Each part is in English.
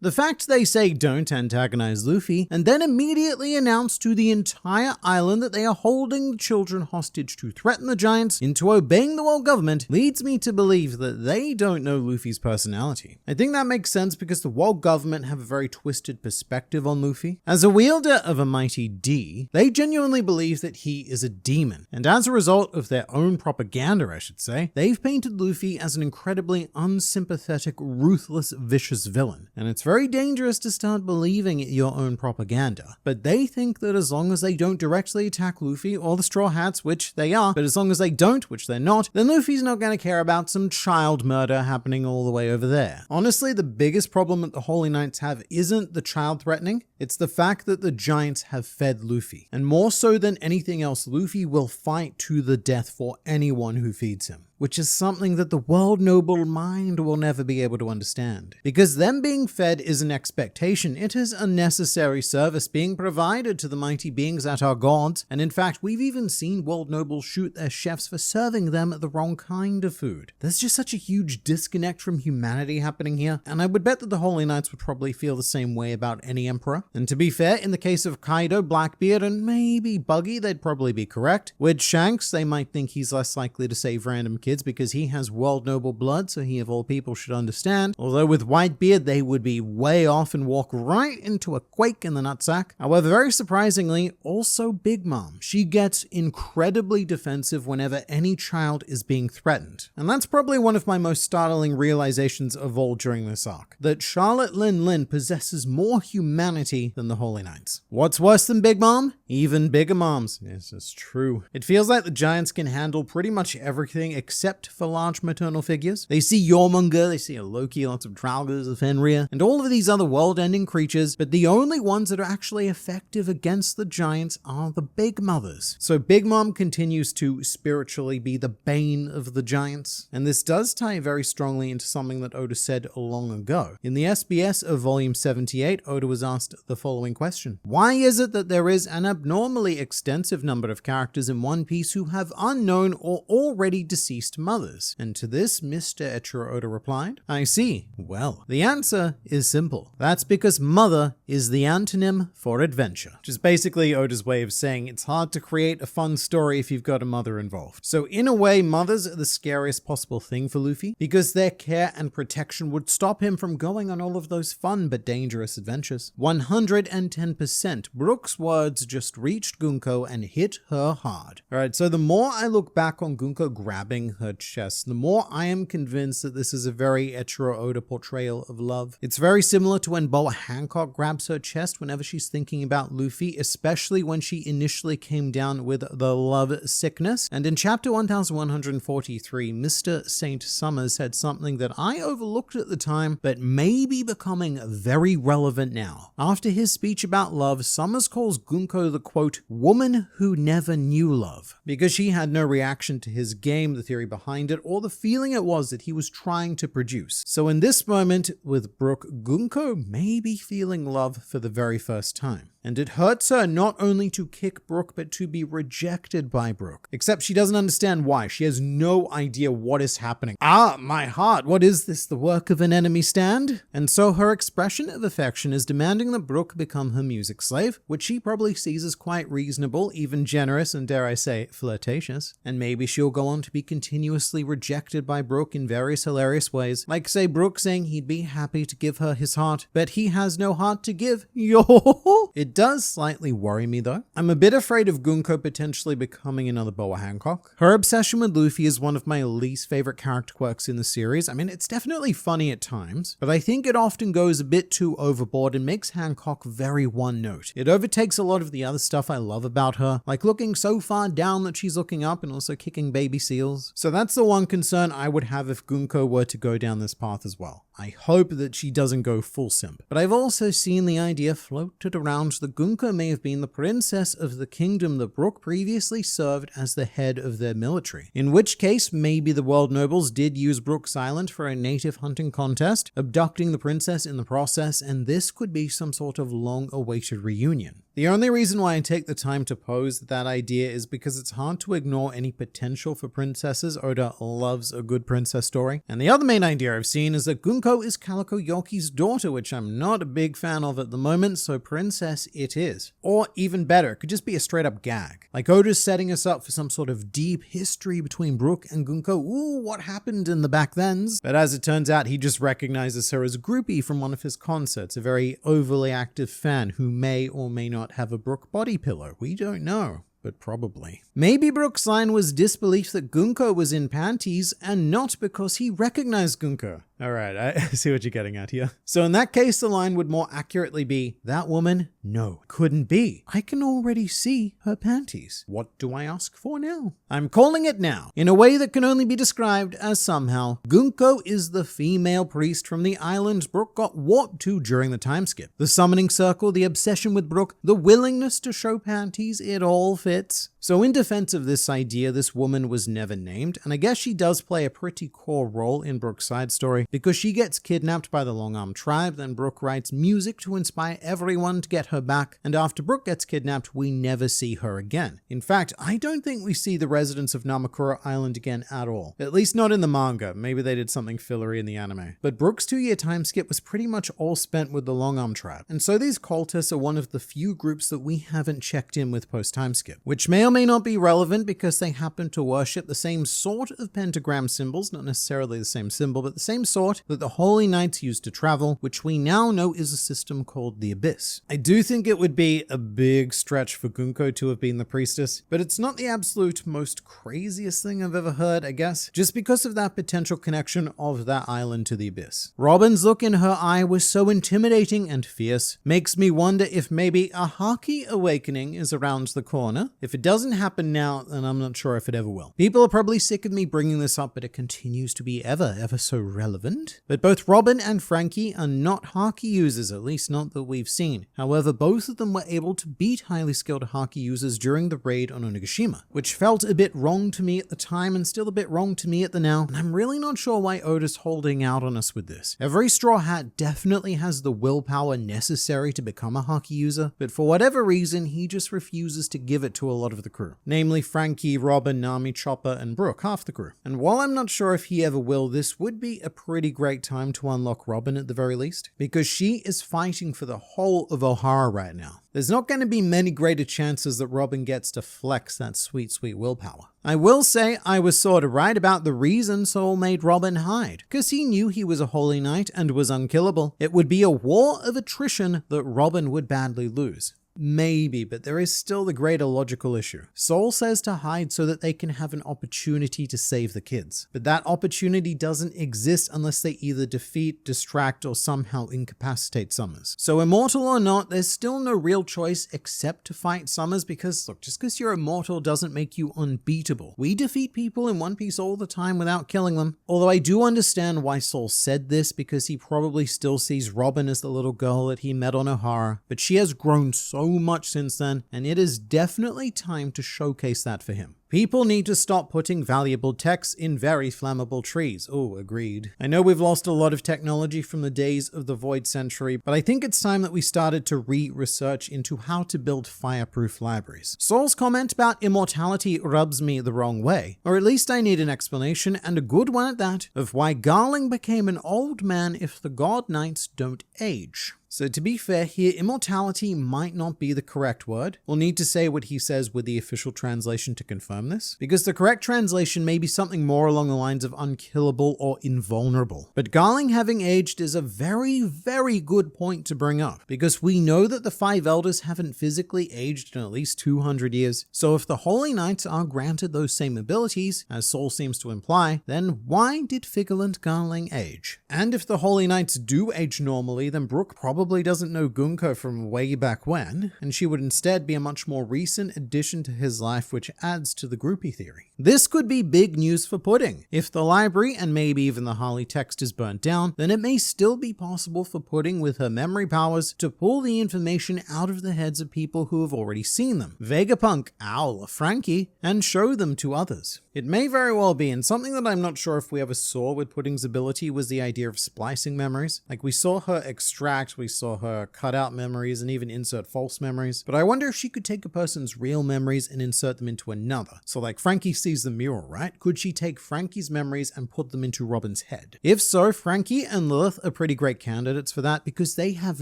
The fact they say don't antagonize Luffy, and then immediately announce to the entire island that they are holding the children hostage to threaten the giants into obeying the world government, leads me to believe that they don't know Luffy's personality. I think that makes sense because the world government have a very twisted perspective on Luffy. As a wielder of a mighty D, they genuinely believe that he is a demon, and as a result of their own propaganda, I should say, they've painted Luffy as an incredibly unsympathetic, ruthless, vicious villain. And it's very dangerous to start believing your own propaganda. But they think that as long as they don't directly attack Luffy or the Straw Hats, which they are, but as long as they don't, which they're not, then Luffy's not going to care about some child murder happening all the way over there. Honestly, the biggest problem that the Holy Knights have isn't the child threatening, it's the fact that the giants have fed Luffy. And more so than anything else, Luffy will fight to the death for anyone who feeds him, which is something that the world noble mind will never be able to understand. Because them being fed is an expectation, it is a necessary service being provided to the mighty beings that are gods, and in fact we've even seen world nobles shoot their chefs for serving them the wrong kind of food. There's just such a huge disconnect from humanity happening here, and I would bet that the Holy Knights would probably feel the same way about any emperor. And to be fair, in the case of Kaido, Blackbeard, and maybe Buggy, they'd probably be correct. With Shanks, they might think he's less likely to save random kids because he has world noble blood, so he of all people should understand. Although with Whitebeard, they would be way off and walk right into a quake in the nutsack. However, very surprisingly, also Big Mom. She gets incredibly defensive whenever any child is being threatened. And that's probably one of my most startling realizations of all during this arc, that Charlotte Lin Lin possesses more humanity than the Holy Knights. What's worse than Big Mom? Even bigger moms. Yes, it's true. It feels like the giants can handle pretty much everything except for large maternal figures. They see Jormungandr, they see a Loki, lots of Draugrs, of Fenrir, and all of these other world-ending creatures, but the only ones that are actually effective against the giants are the Big Mothers. So Big Mom continues to spiritually be the bane of the giants, and this does tie very strongly into something that Oda said long ago. In the SBS of Volume 78, Oda was asked the following question: why is it that there is an abnormally extensive number of characters in One Piece who have unknown or already deceased mothers? And to this, Mr. Eiichiro Oda replied, I see. Well, the answer is simple. That's because mother is the antonym for adventure, which is basically Oda's way of saying it's hard to create a fun story if you've got a mother involved. So in a way, mothers are the scariest possible thing for Luffy, because their care and protection would stop him from going on all of those fun but dangerous adventures. 110%. Brook's words just reached Gunko and hit her hard. Alright, so the more I look back on Gunko grabbing her chest, the more I am convinced that this is a very Eiichiro Oda portrayal of love. It's very similar to when Boa Hancock grabs her chest whenever she's thinking about Luffy, especially when she initially came down with the love sickness. And in chapter 1143, Mr. St. Summers said something that I overlooked at the time, but may be becoming very relevant now. After his speech about love, Summers calls Gunko the quote, woman who never knew love, because she had no reaction to his game, the theory behind it, or the feeling it was that he was trying to produce. So in this moment with Brook, Gunko may be feeling love for the very first time. And it hurts her not only to kick Brook, but to be rejected by Brook. Except she doesn't understand why. She has no idea what is happening. Ah, my heart, what is this, the work of an enemy stand? And so her expression of affection is demanding that Brook become her music slave, which she probably sees as quite reasonable, even generous, and dare I say, flirtatious. And maybe she'll go on to be continuously rejected by Brook in various hilarious ways. Like say Brook saying he'd be happy to give her his heart, but he has no heart to give. Yo! It does slightly worry me though. I'm a bit afraid of Gunko potentially becoming another Boa Hancock. Her obsession with Luffy is one of my least favorite character quirks in the series. I mean, it's definitely funny at times, but I think it often goes a bit too overboard and makes Hancock very one note. It overtakes a lot of the other stuff I love about her, like looking so far down that she's looking up and also kicking baby seals. So that's the one concern I would have if Gunko were to go down this path as well. I hope that she doesn't go full simp. But I've also seen the idea floated around that Gunko may have been the princess of the kingdom that Brook previously served as the head of their military. In which case, maybe the world nobles did use Brook's Island for a native hunting contest, abducting the princess in the process, and this could be some sort of long-awaited reunion. The only reason why I take the time to pose that idea is because it's hard to ignore any potential for princesses. Oda loves a good princess story. And the other main idea I've seen is that Gunko is Calico Yorki's daughter, which I'm not a big fan of at the moment, so princess it is. Or even better, it could just be a straight up gag. Like Oda's setting us up for some sort of deep history between Brook and Gunko. Ooh, what happened in the back thens? But as it turns out, he just recognizes her as a groupie from one of his concerts, a very overly active fan who may or may not have a Brook body pillow. We don't know, but probably. Maybe Brook's line was disbelief that Gunko was in panties and not because he recognized Gunko. All right, I see what you're getting at here. So in that case, the line would more accurately be, that woman, no, couldn't be. I can already see her panties. What do I ask for now? I'm calling it now, in a way that can only be described as somehow Gunko is the female priest from the island Brook got warped to during the time skip. The summoning circle, the obsession with Brook, the willingness to show panties, it all fits. So in defense of this idea, this woman was never named, and I guess she does play a pretty core role in Brook's side story, because she gets kidnapped by the Long-Arm tribe, then Brook writes music to inspire everyone to get her back, and after Brook gets kidnapped, we never see her again. In fact, I don't think we see the residents of Namakura Island again at all. At least not in the manga. Maybe they did something fillery in the anime. But Brook's 2-year time skip was pretty much all spent with the Long-Arm tribe, and so these cultists are one of the few groups that we haven't checked in with post-time skip, which may or may not be relevant because they happen to worship the same sort of pentagram symbols, not necessarily the same symbol, but the same sort that the Holy Knights used to travel, which we now know is a system called the Abyss. I do think it would be a big stretch for Gunko to have been the priestess, but it's not the absolute most craziest thing I've ever heard, I guess, just because of that potential connection of that island to the Abyss. Robin's look in her eye was so intimidating and fierce, makes me wonder if maybe a Haki awakening is around the corner. If it doesn't happen now, then I'm not sure if it ever will. People are probably sick of me bringing this up, but it continues to be ever so relevant. But both Robin and Frankie are not Haki users, at least not that we've seen. However, both of them were able to beat highly skilled Haki users during the raid on Onigashima, which felt a bit wrong to me at the time and still a bit wrong to me at the now, and I'm really not sure why Oda's holding out on us with this. Every Straw Hat definitely has the willpower necessary to become a Haki user, but for whatever reason, he just refuses to give it to a lot of the crew. Namely Frankie, Robin, Nami, Chopper, and Brook, half the crew. And while I'm not sure if he ever will, this would be a pretty great time to unlock Robin at the very least, because she is fighting for the whole of Ohara right now. There's not going to be many greater chances that Robin gets to flex that sweet willpower. I will say I was sort of right about the reason Sol made Robin hide, because he knew he was a holy knight and was unkillable. It would be a war of attrition that Robin would badly lose. Maybe, but there is still the greater logical issue. Sol says to hide so that they can have an opportunity to save the kids. But that opportunity doesn't exist unless they either defeat, distract, or somehow incapacitate Summers. So immortal or not, there's still no real choice except to fight Summers because, look, just because you're immortal doesn't make you unbeatable. We defeat people in One Piece all the time without killing them. Although I do understand why Sol said this, because he probably still sees Robin as the little girl that he met on Ohara, but she has grown so much since then, and it is definitely time to showcase that for him. People need to stop putting valuable texts in very flammable trees. Oh, agreed. I know we've lost a lot of technology from the days of the Void Century, but I think it's time that we started to research into how to build fireproof libraries. Sol's comment about immortality rubs me the wrong way, or at least I need an explanation, and a good one at that, of why Garling became an old man if the God Knights don't age. So to be fair here, immortality might not be the correct word. We'll need to say what he says with the official translation to confirm this, because the correct translation may be something more along the lines of unkillable or invulnerable. But Garling having aged is a very good point to bring up, because we know that the 5 elders haven't physically aged in at least 200 years. So if the Holy Knights are granted those same abilities, as Sol seems to imply, then why did Figulant Garling age? And if the Holy Knights do age normally, then Brook probably doesn't know Gunko from way back when, and she would instead be a much more recent addition to his life, which adds to the groupie theory. This could be big news for Pudding. If the library and maybe even the Harley text is burnt down, then it may still be possible for Pudding with her memory powers to pull the information out of the heads of people who have already seen them, Vegapunk, Owl, or Frankie, and show them to others. It may very well be, and something that I'm not sure if we ever saw with Pudding's ability was the idea of splicing memories. Like we saw her extract, we saw her cut out memories and even insert false memories, but I wonder if she could take a person's real memories and insert them into another. So like Frankie sees the mural, right? Could she take Frankie's memories and put them into Robin's head? If so, Frankie and Lilith are pretty great candidates for that because they have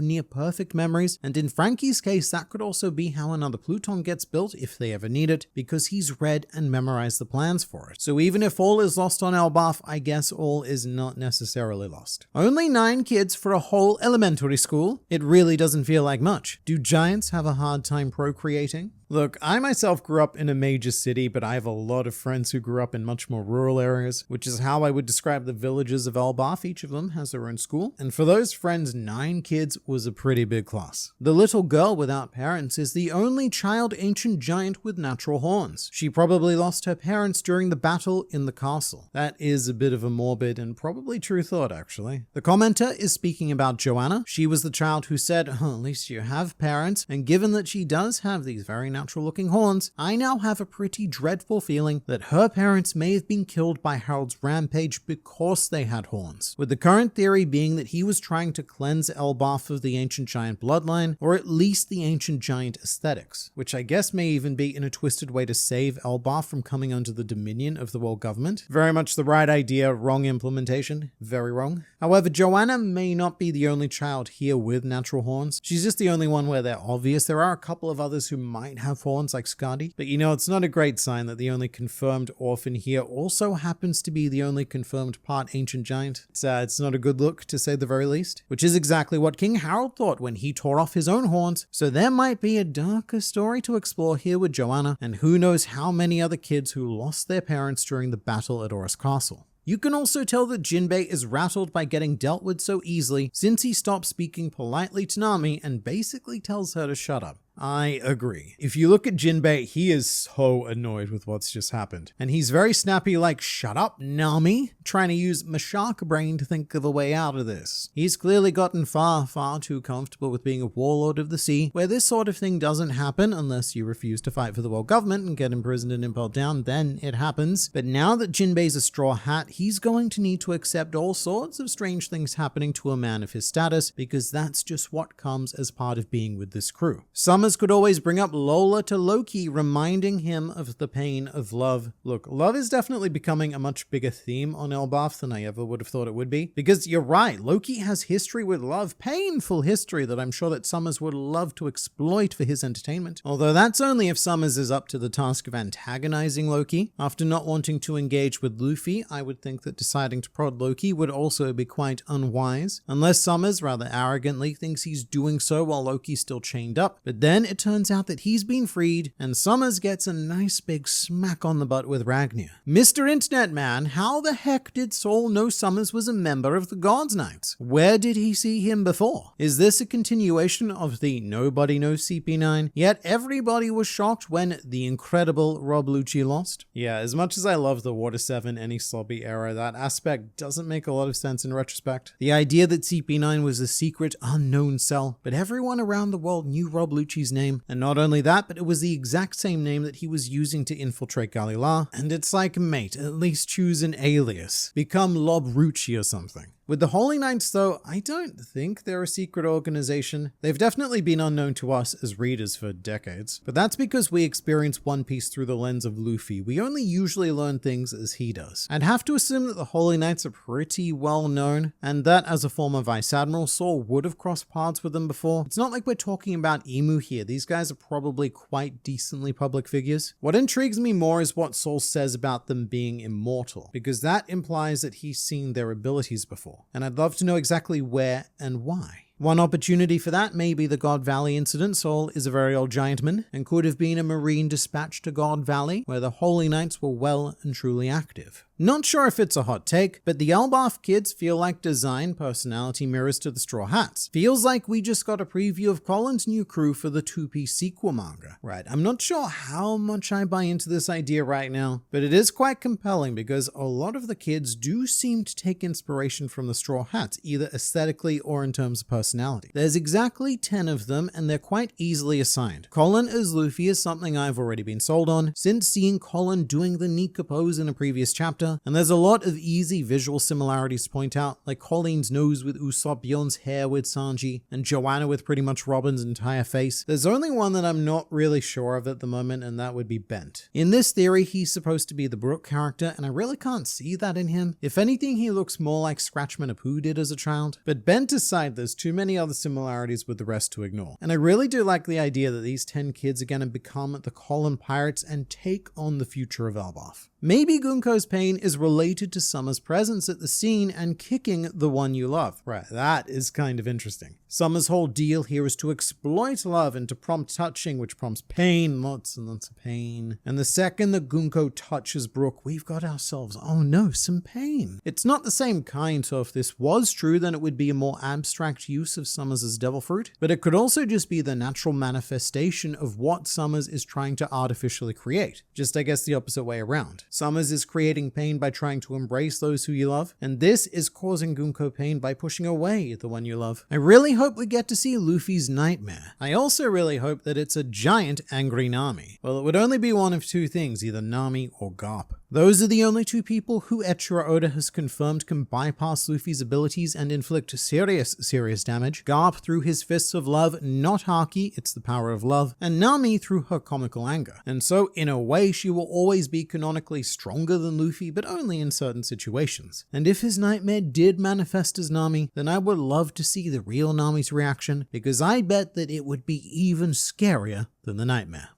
near perfect memories, and in Frankie's case, that could also be how another Pluton gets built if they ever need it, because he's read and memorized the plans for it. So even if all is lost on Elbaf, I guess all is not necessarily lost. Only 9 kids for a whole elementary school? It really doesn't feel like much. Do giants have a hard time procreating? Look, I myself grew up in a major city, but I have a lot of friends who grew up in much more rural areas, which is how I would describe the villages of Elbaf. Each of them has their own school. And for those friends, 9 kids was a pretty big class. The little girl without parents is the only child ancient giant with natural horns. She probably lost her parents during the battle in the castle. That is a bit of a morbid and probably true thought, actually. The commenter is speaking about Joanna. She was the child who said, at least you have parents, and given that she does have these very natural looking horns, I now have a pretty dreadful feeling that her parents may have been killed by Harold's rampage because they had horns, with the current theory being that he was trying to cleanse Elbaf of the ancient giant bloodline, or at least the ancient giant aesthetics, which I guess may even be in a twisted way to save Elbaf from coming under the dominion of the world government. Very much the right idea, wrong implementation. Very wrong. However, Joanna may not be the only child here with natural horns. She's just the only one where they're obvious. There are a couple of others who might have horns like Skadi, but it's not a great sign that the only confirmed orphan here also happens to be the only confirmed part ancient giant. It's not a good look, to say the very least, which is exactly what King Harold thought when he tore off his own horns. So there might be a darker story to explore here with Joanna, and who knows how many other kids who lost their parents during the battle at Oris Castle. You can also tell that Jinbe is rattled by getting dealt with so easily since he stops speaking politely to Nami and basically tells her to shut up. I agree. If you look at Jinbe, he is so annoyed with what's just happened. And he's very snappy like, shut up, Nami, trying to use my shark brain to think of a way out of this. He's clearly gotten far, far too comfortable with being a warlord of the sea, where this sort of thing doesn't happen unless you refuse to fight for the world government and get imprisoned and impaled down, then it happens. But now that Jinbe's a straw hat, he's going to need to accept all sorts of strange things happening to a man of his status, because that's just what comes as part of being with this crew. Summers could always bring up Lola to Loki, reminding him of the pain of love. Look, love is definitely becoming a much bigger theme on Elbaf than I ever would have thought it would be, because you're right, Loki has history with love, painful history that I'm sure that Summers would love to exploit for his entertainment. Although that's only if Summers is up to the task of antagonizing Loki. After not wanting to engage with Luffy, I would think that deciding to prod Loki would also be quite unwise, unless Summers rather arrogantly thinks he's doing so while Loki's still chained up. But then it turns out that he's been freed, and Summers gets a nice big smack on the butt with Ragnar. Mr. Internet Man, how the heck did Saul know Summers was a member of the Gods Knights? Where did he see him before? Is this a continuation of the nobody knows CP9? Yet everybody was shocked when the incredible Rob Lucci lost? Yeah, as much as I love the Water 7 Any Sloppy era, that aspect doesn't make a lot of sense in retrospect. The idea that CP9 was a secret, unknown cell, but everyone around the world knew Rob Lucci's name, and not only that, but it was the exact same name that he was using to infiltrate GLR, and it's like, mate, at least choose an alias. Become Lob Rucci or something. With the Holy Knights, though, I don't think they're a secret organization. They've definitely been unknown to us as readers for decades, but that's because we experience One Piece through the lens of Luffy. We only usually learn things as he does. I'd have to assume that the Holy Knights are pretty well known, and that as a former Vice Admiral, Saul would have crossed paths with them before. It's not like we're talking about Emu here. These guys are probably quite decently public figures. What intrigues me more is what Saul says about them being immortal, because that implies that he's seen their abilities before. And I'd love to know exactly where and why. One opportunity for that may be the God Valley incident. Saul is a very old giantman and could have been a marine dispatched to God Valley, where the Holy Knights were well and truly active. Not sure if it's a hot take, but the Elbaf kids feel like design personality mirrors to the Straw Hats. Feels like we just got a preview of Colin's new crew for the 2-piece sequel manga. Right, I'm not sure how much I buy into this idea right now, but it is quite compelling because a lot of the kids do seem to take inspiration from the Straw Hats, either aesthetically or in terms of personality. There's exactly 10 of them, and they're quite easily assigned. Colin as Luffy is something I've already been sold on, since seeing Colin doing the Nika pose in a previous chapter, character, and there's a lot of easy visual similarities to point out, like Colleen's nose with Usopp, Bjorn's hair with Sanji, and Joanna with pretty much Robin's entire face. There's only one that I'm not really sure of at the moment, and that would be Bent. In this theory, he's supposed to be the Brook character, and I really can't see that in him. If anything, he looks more like Scratchman Apu did as a child. But Bent aside, there's too many other similarities with the rest to ignore. And I really do like the idea that these 10 kids are going to become the Colin Pirates and take on the future of Elbaf. Maybe Gunko's pain is related to Summer's presence at the scene and kicking the one you love. Right, that is kind of interesting. Summer's whole deal here is to exploit love and to prompt touching, which prompts pain, lots and lots of pain. And the second that Gunko touches Brook, we've got ourselves, oh no, some pain. It's not the same kind, so if this was true, then it would be a more abstract use of Summers as devil fruit. But it could also just be the natural manifestation of what Summers is trying to artificially create. Just, I guess, the opposite way around. Summers is creating pain by trying to embrace those who you love, and this is causing Gunko pain by pushing away the one you love. I really hope we get to see Luffy's nightmare. I also really hope that it's a giant angry Nami. Well, it would only be one of two things, either Nami or Garp. Those are the only two people who Eiichiro Oda has confirmed can bypass Luffy's abilities and inflict serious damage. Garp through his fists of love, not Haki, it's the power of love, and Nami through her comical anger. And so, in a way, she will always be canonically stronger than Luffy, but only in certain situations. And if his nightmare did manifest as Nami, then I would love to see the real Nami's reaction, because I bet that it would be even scarier than the nightmare.